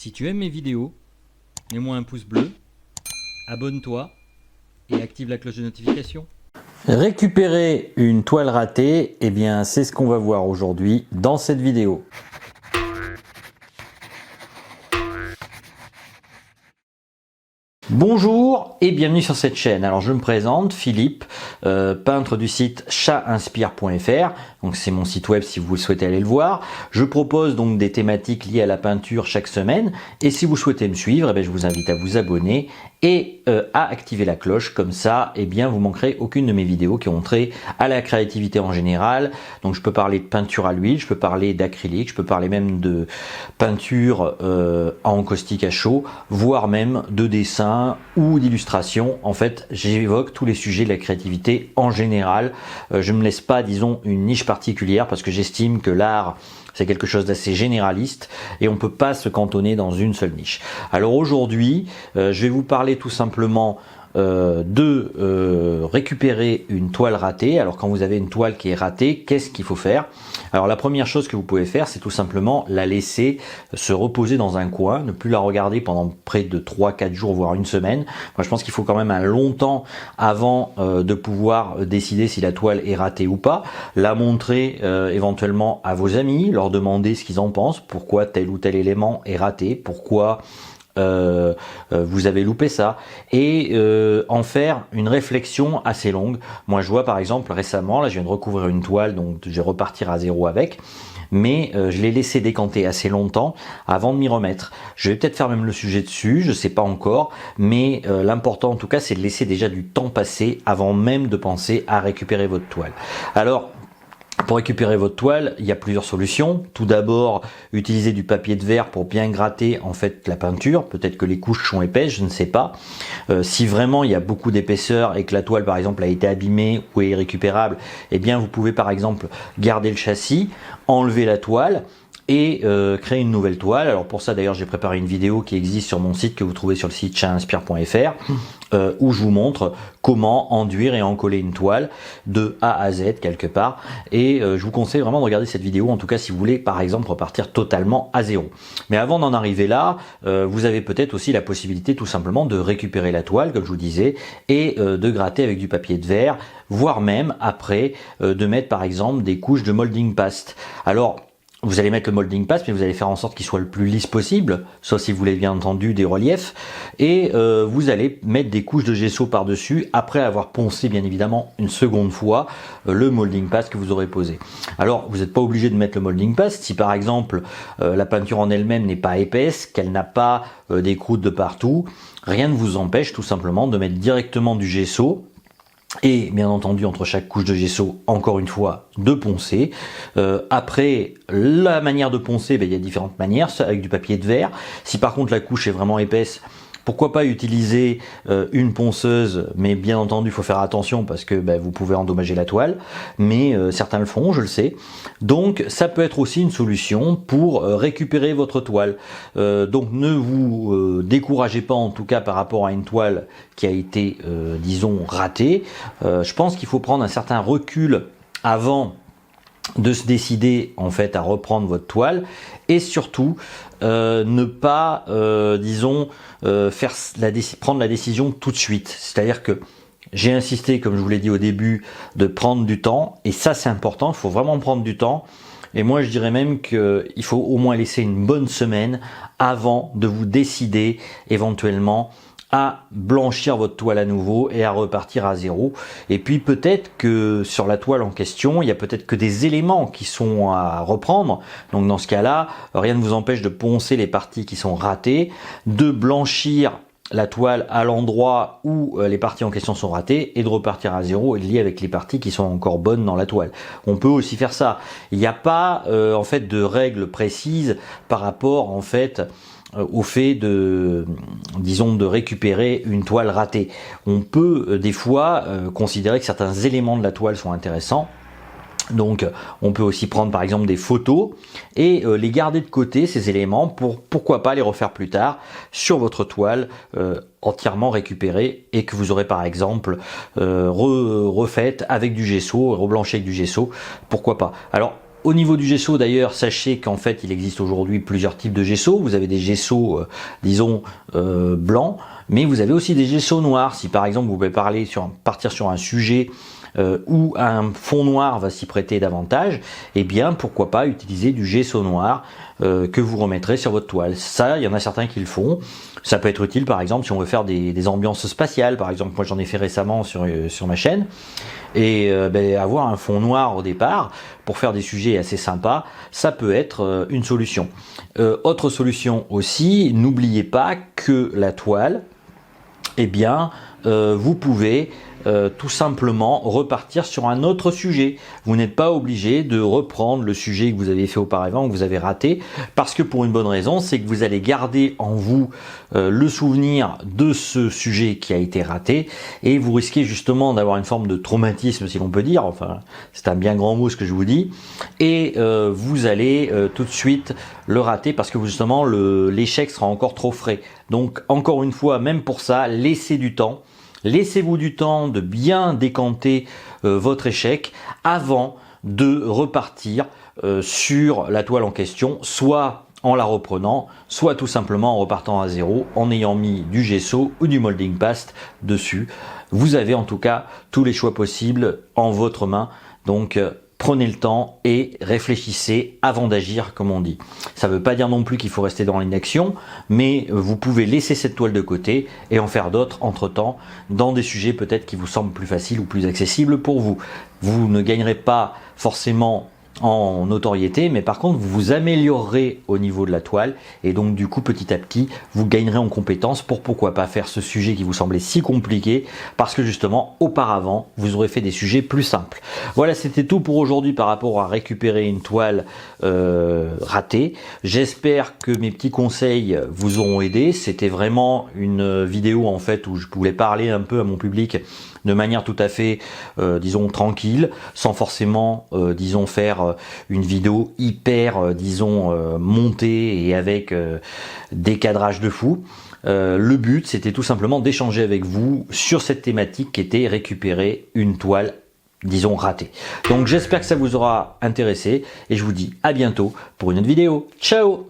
Si tu aimes mes vidéos, mets-moi un pouce bleu, abonne-toi et active la cloche de notification. Récupérer une toile ratée, eh bien c'est ce qu'on va voir aujourd'hui dans cette vidéo. Bonjour et bienvenue sur cette chaîne. Alors je me présente, Philippe, peintre du site chatinspire.fr. Donc c'est mon site web si vous souhaitez aller le voir. Je propose donc des thématiques liées à la peinture chaque semaine. Et si vous souhaitez me suivre, eh bien, je vous invite à vous abonner et à activer la cloche. Comme ça, eh bien, vous manquerez aucune de mes vidéos qui ont trait à la créativité en général. Donc je peux parler de peinture à l'huile, je peux parler d'acrylique, je peux parler même de peinture en caustique à chaud, voire même de dessin ou d'illustration. En fait, j'évoque tous les sujets de la créativité en général. Je ne me laisse pas, disons, une niche particulière parce que j'estime que l'art, c'est quelque chose d'assez généraliste et on ne peut pas se cantonner dans une seule niche. Alors aujourd'hui, je vais vous parler tout simplement de récupérer une toile ratée. Alors quand vous avez une toile qui est ratée, qu'est-ce qu'il faut faire? Alors la première chose que vous pouvez faire, c'est tout simplement la laisser se reposer dans un coin, ne plus la regarder pendant près de 3-4 jours, voire une semaine. Moi je pense qu'il faut quand même un long temps avant de pouvoir décider si la toile est ratée ou pas, la montrer éventuellement à vos amis, leur demander ce qu'ils en pensent, pourquoi tel ou tel élément est raté, pourquoi vous avez loupé ça, et en faire une réflexion assez longue. Moi je vois par exemple récemment, là je viens de recouvrir une toile, donc je vais repartir à zéro avec, mais je l'ai laissé décanter assez longtemps avant de m'y remettre. Je vais peut-être faire même le sujet dessus, je sais pas encore, mais l'important en tout cas c'est de laisser déjà du temps passer avant même de penser à récupérer votre toile. Alors pour récupérer votre toile, il y a plusieurs solutions. Tout d'abord, utiliser du papier de verre pour bien gratter en fait la peinture. Peut-être que les couches sont épaisses, je ne sais pas. Si vraiment il y a beaucoup d'épaisseur et que la toile par exemple a été abîmée ou est irrécupérable, eh bien vous pouvez par exemple garder le châssis, enlever la toile et créer une nouvelle toile. Alors pour ça d'ailleurs j'ai préparé une vidéo qui existe sur mon site, que vous trouvez sur le site chatinspire.fr, où je vous montre comment enduire et encoller une toile de A à Z quelque part, et je vous conseille vraiment de regarder cette vidéo, en tout cas si vous voulez par exemple repartir totalement à zéro. Mais avant d'en arriver là, vous avez peut-être aussi la possibilité tout simplement de récupérer la toile comme je vous disais et de gratter avec du papier de verre, voire même après de mettre par exemple des couches de molding paste. Alors vous allez mettre le molding paste, mais vous allez faire en sorte qu'il soit le plus lisse possible, sauf si vous voulez bien entendu des reliefs, et vous allez mettre des couches de gesso par-dessus, après avoir poncé bien évidemment une seconde fois le molding paste que vous aurez posé. Alors vous n'êtes pas obligé de mettre le molding paste, si par exemple la peinture en elle-même n'est pas épaisse, qu'elle n'a pas des croûtes de partout, rien ne vous empêche tout simplement de mettre directement du gesso. Et bien entendu entre chaque couche de gesso, encore une fois, de poncer. Après, la manière de poncer, il y a différentes manières, avec du papier de verre. Si par contre la couche est vraiment épaisse, pourquoi pas utiliser une ponceuse, mais bien entendu il faut faire attention parce que vous pouvez endommager la toile, mais certains le font, je le sais. Donc ça peut être aussi une solution pour récupérer votre toile. Donc ne vous découragez pas en tout cas par rapport à une toile qui a été disons ratée. Je pense qu'il faut prendre un certain recul avant de se décider en fait à reprendre votre toile, et surtout ne pas disons prendre la décision tout de suite. C'est-à-dire que j'ai insisté, comme je vous l'ai dit au début, de prendre du temps, et ça c'est important, il faut vraiment prendre du temps. Et moi je dirais même qu'il faut au moins laisser une bonne semaine avant de vous décider éventuellement à blanchir votre toile à nouveau et à repartir à zéro. Et puis peut-être que sur la toile en question, il y a peut-être que des éléments qui sont à reprendre. Donc dans ce cas-là, rien ne vous empêche de poncer les parties qui sont ratées, de blanchir la toile à l'endroit où les parties en question sont ratées et de repartir à zéro et de lier avec les parties qui sont encore bonnes dans la toile. On peut aussi faire ça. Il n'y a pas en fait de règles précises par rapport en fait au fait de, disons, de récupérer une toile ratée. On peut des fois considérer que certains éléments de la toile sont intéressants. Donc on peut aussi prendre par exemple des photos et les garder de côté, ces éléments, pour pourquoi pas les refaire plus tard sur votre toile entièrement récupérée, et que vous aurez par exemple refaite avec du gesso, reblanchie avec du gesso, pourquoi pas. Alors Au niveau du gesso d'ailleurs, sachez qu'en fait il existe aujourd'hui plusieurs types de gesso. Vous avez des gessos disons blancs, mais vous avez aussi des gessos noirs. Si par exemple vous pouvez partir sur un sujet où un fond noir va s'y prêter davantage, eh bien pourquoi pas utiliser du gesso noir que vous remettrez sur votre toile. Ça, il y en a certains qui le font. Ça peut être utile par exemple si on veut faire des ambiances spatiales. Par exemple, moi j'en ai fait récemment sur ma chaîne. Et avoir un fond noir au départ pour faire des sujets assez sympas, ça peut être une solution. Autre solution aussi, n'oubliez pas que la toile, eh bien, vous pouvez tout simplement repartir sur un autre sujet. Vous n'êtes pas obligé de reprendre le sujet que vous avez fait auparavant, que vous avez raté, parce que pour une bonne raison, c'est que vous allez garder en vous le souvenir de ce sujet qui a été raté, et vous risquez justement d'avoir une forme de traumatisme, si l'on peut dire, enfin c'est un bien grand mot ce que je vous dis, et vous allez tout de suite le rater parce que justement l'échec sera encore trop frais. Donc encore une fois, même pour ça, laissez du temps. Laissez-vous du temps de bien décanter votre échec avant de repartir sur la toile en question, soit en la reprenant, soit tout simplement en repartant à zéro, en ayant mis du gesso ou du molding paste dessus. Vous avez en tout cas tous les choix possibles en votre main, donc prenez le temps et réfléchissez avant d'agir, comme on dit. Ça ne veut pas dire non plus qu'il faut rester dans l'inaction, mais vous pouvez laisser cette toile de côté et en faire d'autres entre-temps, dans des sujets peut-être qui vous semblent plus faciles ou plus accessibles pour vous. Vous ne gagnerez pas forcément en notoriété, mais par contre vous vous améliorerez au niveau de la toile et donc du coup petit à petit vous gagnerez en compétences pour pourquoi pas faire ce sujet qui vous semblait si compliqué parce que justement auparavant vous aurez fait des sujets plus simples. Voilà, c'était tout pour aujourd'hui par rapport à récupérer une toile ratée. J'espère que mes petits conseils vous auront aidé. C'était vraiment une vidéo en fait où je voulais parler un peu à mon public de manière tout à fait, disons, tranquille, sans forcément, disons, faire une vidéo hyper, disons, montée et avec des cadrages de fou. Le but, c'était tout simplement d'échanger avec vous sur cette thématique qui était récupérer une toile, disons, ratée. Donc, j'espère que ça vous aura intéressé et je vous dis à bientôt pour une autre vidéo. Ciao!